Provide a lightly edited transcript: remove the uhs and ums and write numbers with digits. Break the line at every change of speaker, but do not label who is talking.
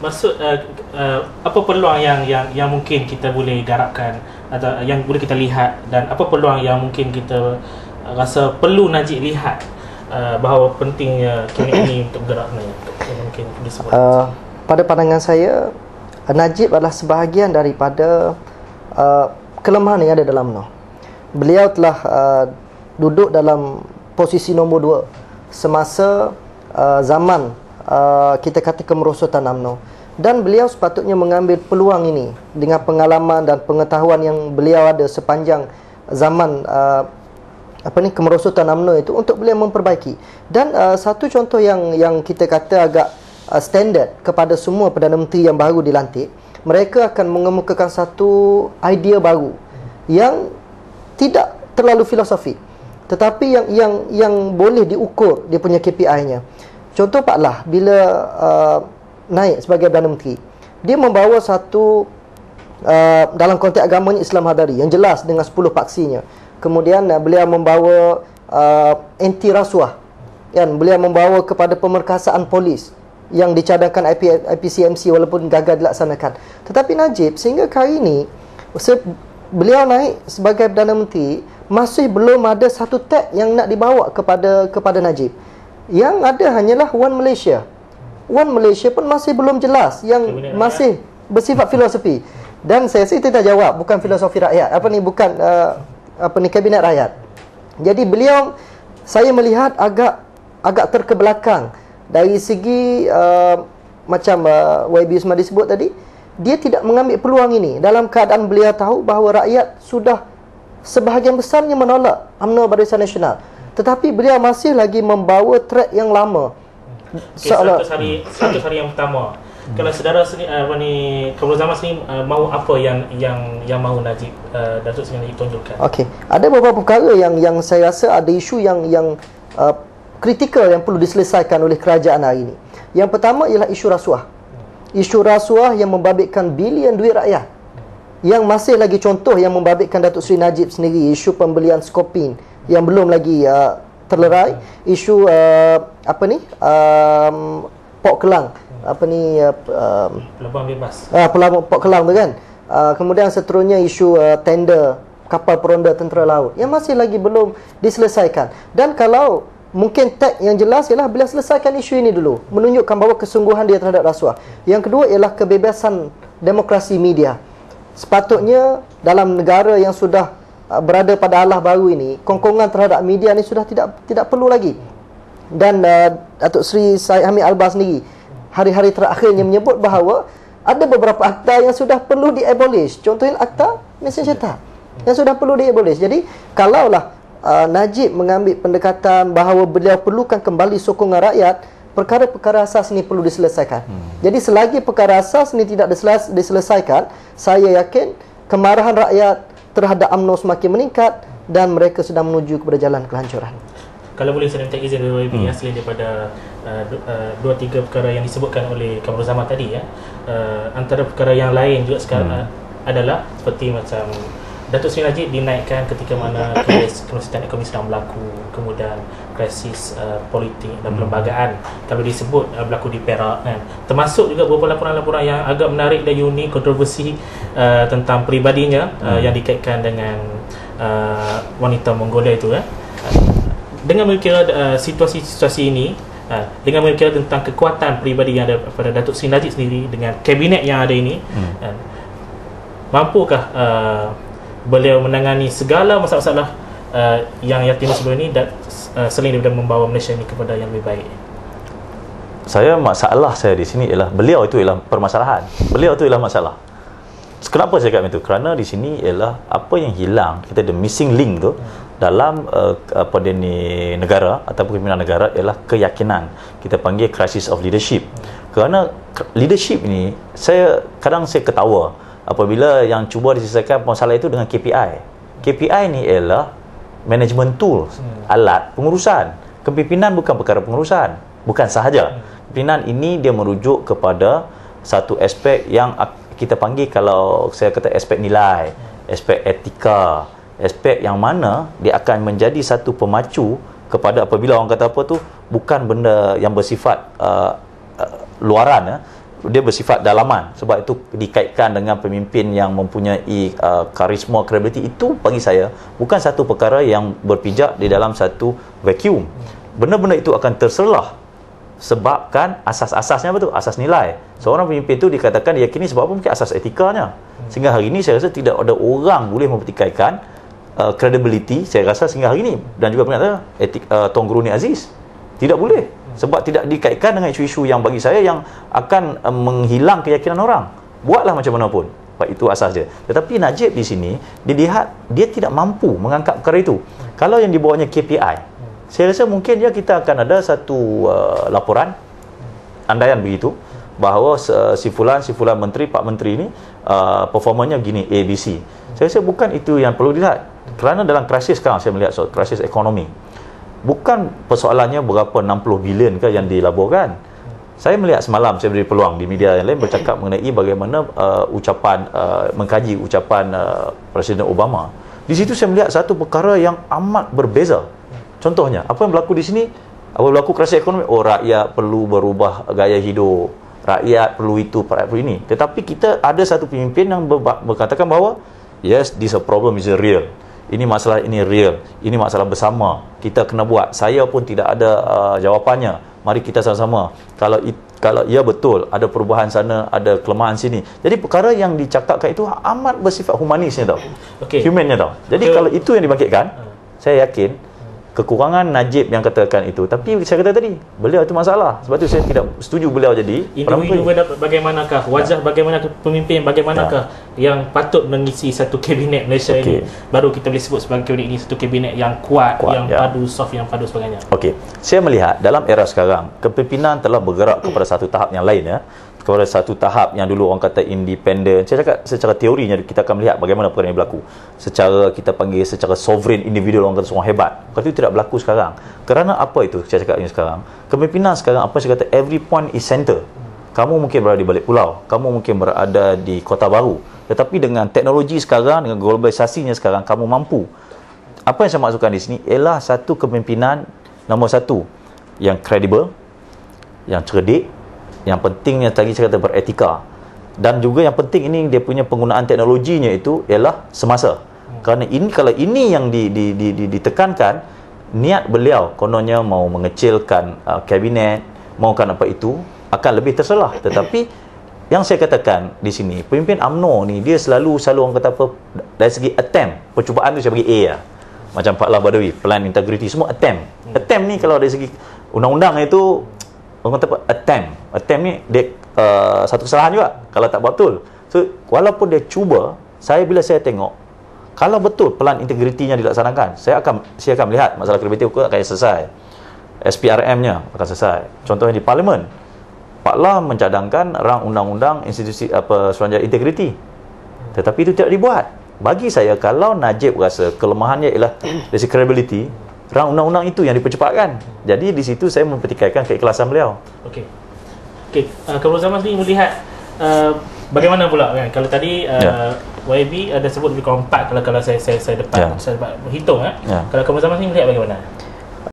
Maksud apa peluang yang mungkin kita boleh garapkan atau yang boleh kita lihat, dan apa peluang yang mungkin kita rasa perlu Najib lihat bahawa pentingnya kabinet ini untuk bergerak sebenarnya, yang mungkin disebut?
Pada pandangan saya, Najib adalah sebahagian daripada kelemahan yang ada dalam UMNO. Beliau telah duduk dalam posisi nombor 2 semasa zaman kita kata kemerosotan UMNO, dan beliau sepatutnya mengambil peluang ini dengan pengalaman dan pengetahuan yang beliau ada sepanjang zaman kemerosotan UMNO itu, untuk beliau memperbaiki. Dan satu contoh yang kita kata agak standard kepada semua Perdana Menteri yang baru dilantik, mereka akan mengemukakan satu idea baru yang tidak terlalu filosofi, tetapi yang boleh diukur dia punya KPI-nya. Contoh Pak Lah bila naik sebagai Perdana Menteri, dia membawa satu dalam konteks agamanya Islam Hadari yang jelas dengan 10 paksinya. Kemudian beliau membawa anti rasuah, kan? Beliau membawa kepada pemerkasaan polis yang dicadangkan IPCMC walaupun gagal dilaksanakan. Tetapi Najib sehingga hari ini beliau naik sebagai Perdana Menteri, masih belum ada satu tag yang nak dibawa kepada Najib. Yang ada hanyalah One Malaysia. One Malaysia pun masih belum jelas, yang masih bersifat filosofi. Dan saya rasa kita jawab bukan filosofi rakyat. Bukan kabinet rakyat. Jadi beliau, saya melihat agak terkebelakang dari segi macam YB Usmadi sebut tadi, dia tidak mengambil peluang ini dalam keadaan beliau tahu bahawa rakyat sudah sebahagian besarnya menolak UMNO Barisan Nasional. Tetapi beliau masih lagi membawa track yang lama.
100 hari yang pertama. Kalau saudara sini Khairul Zaman sini mahu apa yang mahu Najib, Datuk Seri Najib tonjolkan? Okey,
ada beberapa perkara yang saya rasa ada isu yang kritikal yang perlu diselesaikan oleh kerajaan hari ini. Yang pertama ialah isu rasuah. Isu rasuah yang membabitkan bilion duit rakyat. Yang masih lagi contoh yang membabitkan Datuk Seri Najib sendiri, isu pembelian Skopin yang belum lagi terlerai, isu Port Kelang,
pelabuhan bebas,
pelabuhan Port Kelang tu kan. Kemudian seterusnya isu tender kapal peronda tentera laut yang masih lagi belum diselesaikan. Dan kalau mungkin tag yang jelas ialah bila selesaikan isu ini dulu, menunjukkan bahawa kesungguhan dia terhadap rasuah. Yang kedua ialah kebebasan demokrasi media. Sepatutnya dalam negara yang sudah berada pada alah baru ini, kongkongan terhadap media ni sudah tidak perlu lagi. Dan Datuk Seri Syed Hamid Albar sendiri hari-hari terakhirnya menyebut bahawa ada beberapa akta yang sudah perlu di-abolish. Contohnya akta mesin cetak yang sudah perlu di-abolish. Jadi kalaulah Najib mengambil pendekatan bahawa beliau perlukan kembali sokongan rakyat, perkara-perkara asas ini perlu diselesaikan. Jadi selagi perkara asas ini tidak diselesaikan, saya yakin kemarahan rakyat terhadap UMNO semakin meningkat dan mereka sedang menuju kepada jalan kehancuran.
Kalau boleh saya minta izin dari YB, selain daripada 2-3 perkara yang disebutkan oleh Khairul Zaman tadi, antara perkara yang lain juga sekarang adalah seperti macam Datuk Seri Najib dinaikkan ketika mana kerosakan ekonomi sedang berlaku, kemudian krisis politik dan perlembagaan kalau disebut berlaku di Perak, kan. Termasuk juga beberapa laporan-laporan yang agak menarik dan unik, kontroversi tentang peribadinya yang dikaitkan dengan wanita Mongolia itu, dengan berkira situasi-situasi ini, dengan berkira tentang kekuatan peribadi yang ada pada Datuk Seri Najib sendiri dengan kabinet yang ada ini, mampukah beliau menangani segala masalah-masalah yang timbul sebelum ini dan selain daripada membawa Malaysia ini kepada yang lebih baik?
Masalah saya di sini ialah beliau itu ialah permasalahan. Beliau itu ialah masalah. Kenapa saya kata itu? Kerana di sini ialah apa yang hilang, kita ada missing link tu dalam negara ataupun pimpinan negara ialah keyakinan. Kita panggil crisis of leadership. Kerana leadership ini, kadang saya ketawa apabila yang cuba diselesaikan masalah itu dengan KPI. KPI ni ialah management tools, alat pengurusan. Kepimpinan bukan perkara pengurusan, bukan sahaja. Pimpinan ini dia merujuk kepada satu aspek yang kita panggil, kalau saya kata aspek nilai, aspek etika, aspek yang mana dia akan menjadi satu pemacu kepada apabila orang kata apa tu bukan benda yang bersifat luaran, dia bersifat dalaman, sebab itu dikaitkan dengan pemimpin yang mempunyai karisma, credibility. Itu bagi saya bukan satu perkara yang berpijak di dalam satu vacuum. Benda-benda itu akan terselah sebabkan asas-asasnya betul, asas nilai. Seorang pemimpin itu dikatakan diyakini sebab apa? Mungkin asas etikanya. Sehingga hari ini saya rasa tidak ada orang boleh mempertikaikan credibility, saya rasa sehingga hari ini, dan juga pernyataan Tuan Guru Ni Aziz tidak boleh, sebab tidak dikaitkan dengan isu-isu yang bagi saya yang akan menghilang keyakinan orang. Buatlah macam mana pun, itu asas dia. Tetapi Najib di sini dilihat dia tidak mampu mengangkat perkara itu. Kalau yang dibawanya KPI, saya rasa mungkin kita akan ada satu laporan andaian begitu, bahawa si fulan menteri, Pak Menteri ini performanya gini ABC. Saya rasa bukan itu yang perlu dilihat. Kerana dalam krisis sekarang, saya melihat krisis ekonomi, bukan persoalannya berapa 60 bilion ke yang dilaburkan. Saya melihat semalam, saya beri peluang di media yang lain bercakap mengenai bagaimana mengkaji ucapan Presiden Obama. Di situ saya melihat satu perkara yang amat berbeza. Contohnya, apa yang berlaku di sini? Apa berlaku krisis ekonomi? Rakyat perlu berubah gaya hidup, rakyat perlu itu, rakyat perlu ini. Tetapi kita ada satu pemimpin yang berkatakan bahawa yes, this a problem is real. Ini masalah, ini real. Ini masalah bersama. Kita kena buat. Saya pun tidak ada jawapannya. Mari kita sama-sama. Kalau ia betul, ada perubahan sana, ada kelemahan sini. Jadi perkara yang dicakapkan itu amat bersifat humanisnya tau. Humannya tau. Jadi kalau itu yang dibangkitkan, saya yakin kekurangan Najib yang katakan itu. Tapi saya kata tadi, beliau itu masalah. Sebab itu saya tidak setuju beliau jadi
individu. Bagaimanakah wajah, bagaimanakah pemimpin, bagaimanakah yang patut mengisi satu kabinet Malaysia ini, baru kita boleh sebut sebagai kabinet ini satu kabinet yang kuat yang padu, soft, yang padu sebagainya.
Saya melihat dalam era sekarang, kepimpinan telah bergerak kepada satu tahap yang lain, kepada satu tahap yang dulu orang kata independent. Saya cakap secara teorinya kita akan melihat bagaimana perkara ini berlaku. Secara kita panggil secara sovereign individual, orang kata seorang hebat. Perkara itu tidak berlaku sekarang. Kerana apa itu saya cakap ini sekarang? Kepimpinan sekarang, apa saya kata, every point is center. Kamu mungkin berada di balik pulau, kamu mungkin berada di Kota Baru. Tetapi dengan teknologi sekarang, dengan globalisasinya sekarang, kamu mampu. Apa yang saya maksudkan di sini ialah satu kepimpinan nombor satu yang kredibel, yang cerdik, yang pentingnya tadi saya kata beretika, dan juga yang penting ini dia punya penggunaan teknologinya itu ialah semasa. Kerana ini, kalau ini yang ditekankan, niat beliau kononnya mau mengecilkan kabinet, maukan apa itu, akan lebih terselah. Tetapi yang saya katakan di sini, pemimpin UMNO ni dia selalu orang kata apa, dari segi attempt, percubaan tu saya bagi A lah. Macam Pak Lah Badawi, plan integrity, semua attempt. Attempt ni kalau dari segi undang-undang itu orang kata apa, attempt ni dia satu kesalahan juga kalau tak buat betul. So walaupun dia cuba, bila saya tengok kalau betul plan integritinya dilaksanakan, saya akan melihat masalah kredibiliti akan selesai, SPRM-nya akan selesai. Contohnya di Parlimen, Pak Lah mencadangkan rang undang-undang institusi Suruhanjaya integriti, tetapi itu tidak dibuat. Bagi saya, kalau Najib rasa kelemahannya ialah dari segi credibility, rang undang-undang itu yang dipercepatkan. Jadi di situ saya mempertikaikan keikhlasan beliau.
Kalau zaman ni melihat bagaimana pula kan? Kalau tadi YB ada sebut lebih kurang 4 kalau saya dapat hitung. Kalau kamu zaman ni melihat bagaimana?